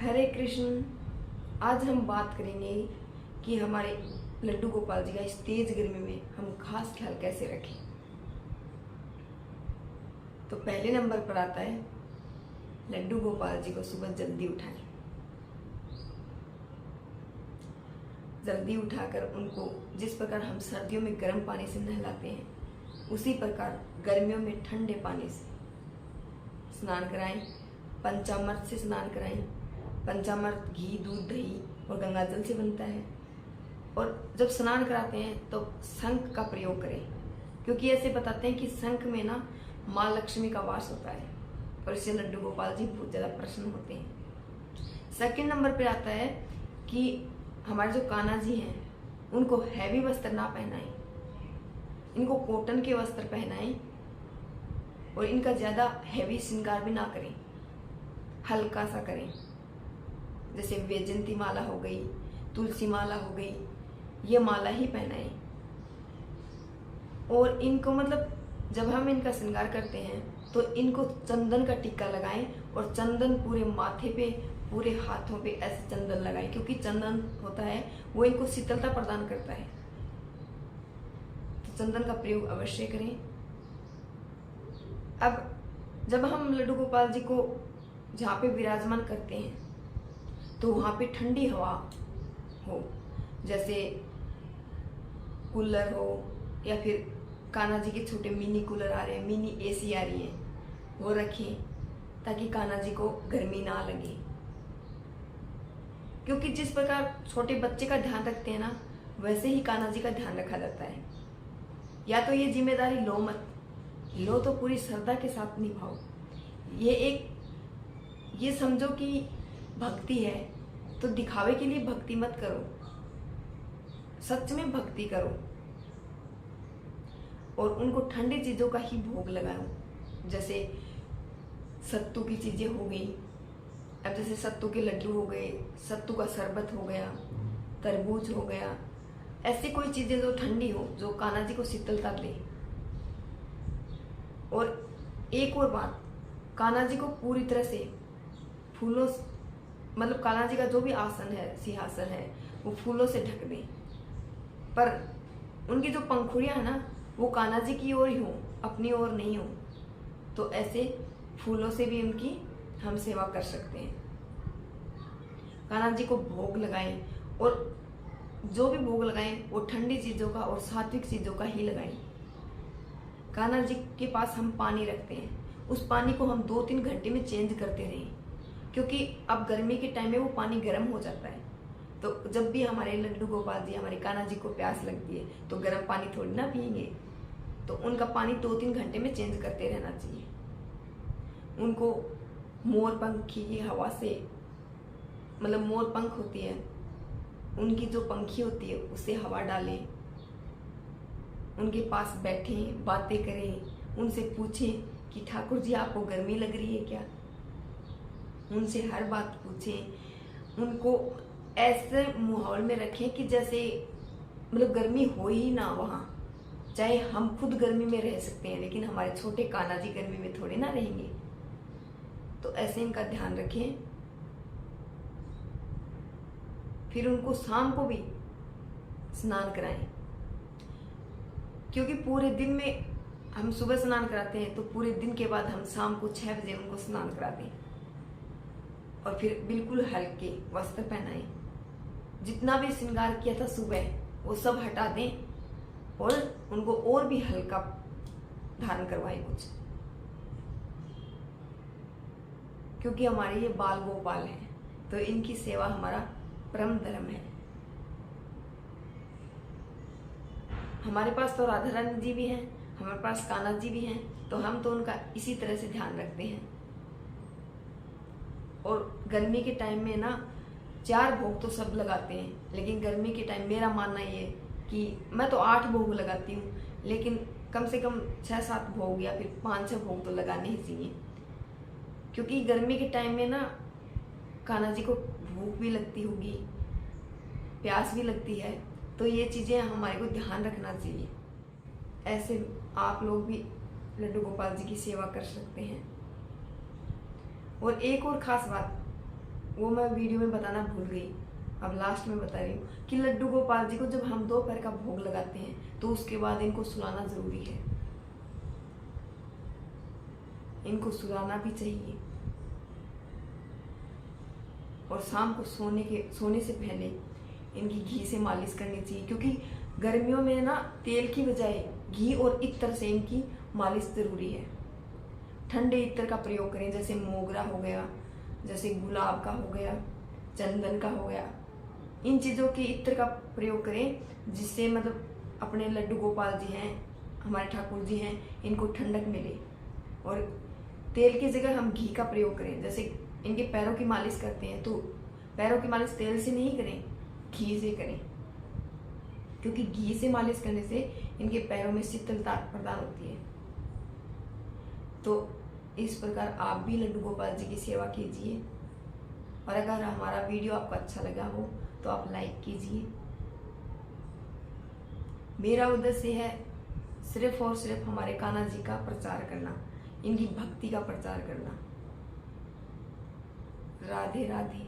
हरे कृष्ण। आज हम बात करेंगे कि हमारे लड्डू गोपाल जी का इस तेज गर्मी में हम खास ख्याल कैसे रखें। तो पहले नंबर पर आता है लड्डू गोपाल जी को सुबह जल्दी उठाएं। जल्दी उठाकर उनको जिस प्रकार हम सर्दियों में गर्म पानी से नहलाते हैं, उसी प्रकार गर्मियों में ठंडे पानी से स्नान कराएं। पंचामृत से स्नान कराएं। पंचामृत घी, दूध, दही और गंगा जल से बनता है। और जब स्नान कराते हैं तो शंख का प्रयोग करें, क्योंकि ऐसे बताते हैं कि शंख में ना माँ लक्ष्मी का वास होता है और इससे लड्डू गोपाल जी बहुत ज़्यादा प्रसन्न होते हैं। सेकंड नंबर पे आता है कि हमारे जो कान्हा जी हैं उनको हैवी वस्त्र ना पहनाएं, इनको कॉटन के वस्त्र पहनाएं और इनका ज़्यादा हैवी श्रृंगार भी ना करें, हल्का सा करें। जैसे वैजयंती माला हो गई, तुलसी माला हो गई, ये माला ही पहनाएं। और इनको मतलब जब हम इनका श्रृंगार करते हैं तो इनको चंदन का टिक्का लगाएं और चंदन पूरे माथे पे, पूरे हाथों पे ऐसे चंदन लगाएं, क्योंकि चंदन होता है वो इनको शीतलता प्रदान करता है। तो चंदन का प्रयोग अवश्य करें। अब जब हम लड्डू गोपाल जी को जहाँ पे विराजमान करते हैं तो वहाँ पे ठंडी हवा हो, जैसे कूलर हो या फिर कान्हा जी के छोटे मिनी कूलर आ रहे हैं, मिनी एसी आ रही है, वो रखें ताकि कान्हा जी को गर्मी ना लगे। क्योंकि जिस प्रकार छोटे बच्चे का ध्यान रखते हैं ना, वैसे ही कान्हा जी का ध्यान रखा जाता है। या तो ये जिम्मेदारी लो मत लो, तो पूरी श्रद्धा के साथ निभाओ। ये समझो कि भक्ति है, तो दिखावे के लिए भक्ति मत करो, सच में भक्ति करो। और उनको ठंडी चीजों का ही भोग लगाओ, जैसे सत्तू की चीजें हो गई। अब जैसे सत्तू के लड्डू हो गए, सत्तू का शरबत हो गया, तरबूज हो गया, ऐसी कोई चीजें जो ठंडी हो, जो कान्हा जी को शीतलता दे। और एक और बात, कान्हा जी को पूरी तरह से फूलों, मतलब कान्हा जी का जो भी आसन है, सिंहासन है, वो फूलों से ढक दें। पर उनकी जो पंखुड़ियां है ना, वो कान्हा जी की ओर ही हो, अपनी ओर नहीं हो। तो ऐसे फूलों से भी उनकी हम सेवा कर सकते हैं। कान्हा जी को भोग लगाएं और जो भी भोग लगाएं वो ठंडी चीजों का और सात्विक चीजों का ही लगाएं। कान्हा जी के पास हम पानी रखते हैं, उस पानी को हम 2-3 घंटे में चेंज करते रहें, क्योंकि अब गर्मी के टाइम में वो पानी गर्म हो जाता है। तो जब भी हमारे लड्डू गोपाल जी, हमारे कान्हा जी को प्यास लगती है तो गर्म पानी थोड़ी ना पियेंगे। तो उनका पानी 2-3 घंटे में चेंज करते रहना चाहिए। उनको मोर पंखी की हवा से, मतलब मोर पंख होती है, उनकी जो पंखी होती है उससे हवा डालें, उनके पास बैठें, बातें करें, उनसे पूछें कि ठाकुर जी आपको गर्मी लग रही है क्या। उनसे हर बात पूछें। उनको ऐसे माहौल में रखें कि जैसे मतलब गर्मी हो ही ना वहाँ। चाहे हम खुद गर्मी में रह सकते हैं, लेकिन हमारे छोटे कान्हा जी गर्मी में थोड़े ना रहेंगे। तो ऐसे इनका ध्यान रखें। फिर उनको शाम को भी स्नान कराएं, क्योंकि पूरे दिन में हम सुबह स्नान कराते हैं, तो पूरे दिन के बाद हम शाम को 6 बजे उनको स्नान करा दें। और फिर बिल्कुल हल्के वस्त्र पहनाएं। जितना भी श्रृंगार किया था सुबह वो सब हटा दें और उनको और भी हल्का धारण करवाएं कुछ, क्योंकि हमारे ये बाल गोपाल हैं, तो इनकी सेवा हमारा परम धर्म है। हमारे पास तो राधा रानी जी भी हैं, हमारे पास कान्हा जी भी हैं, तो हम तो उनका इसी तरह से ध्यान रखते हैं। और गर्मी के टाइम में ना 4 भोग तो सब लगाते हैं, लेकिन गर्मी के टाइम मेरा मानना ये कि मैं तो 8 भोग लगाती हूँ, लेकिन कम से कम 6-7 भोग या फिर 5-6 भोग तो लगाने ही चाहिए। क्योंकि गर्मी के टाइम में ना कान्हा जी को भूख भी लगती होगी, प्यास भी लगती है, तो ये चीज़ें हमारे को ध्यान रखना चाहिए। ऐसे आप लोग भी लड्डू गोपाल जी की सेवा कर सकते हैं। और एक और खास बात, वो मैं वीडियो में बताना भूल गई, अब लास्ट में बता रही हूँ कि लड्डू गोपाल जी को जब हम दोपहर का भोग लगाते हैं तो उसके बाद इनको सुलाना जरूरी है, इनको सुलाना भी चाहिए। और शाम को सोने से पहले इनकी घी से मालिश करनी चाहिए, क्योंकि गर्मियों में ना तेल की बजाय घी और इत्र से इनकी मालिश जरूरी है। ठंडे इत्र का प्रयोग करें, जैसे मोगरा हो गया, जैसे गुलाब का हो गया, चंदन का हो गया, इन चीज़ों के इत्र का प्रयोग करें, जिससे मतलब अपने लड्डू गोपाल जी हैं, हमारे ठाकुर जी हैं, इनको ठंडक मिले। और तेल की जगह हम घी का प्रयोग करें, जैसे इनके पैरों की मालिश करते हैं तो पैरों की मालिश तेल से नहीं करें, घी से करें, क्योंकि घी से मालिश करने से इनके पैरों में शीतलता प्रदान होती है। तो इस प्रकार आप भी लड्डू गोपाल जी की सेवा कीजिए। और अगर हमारा वीडियो आपको अच्छा लगा हो तो आप लाइक कीजिए। मेरा उद्देश्य है सिर्फ और सिर्फ हमारे कान्हा जी का प्रचार करना, इनकी भक्ति का प्रचार करना। राधे राधे।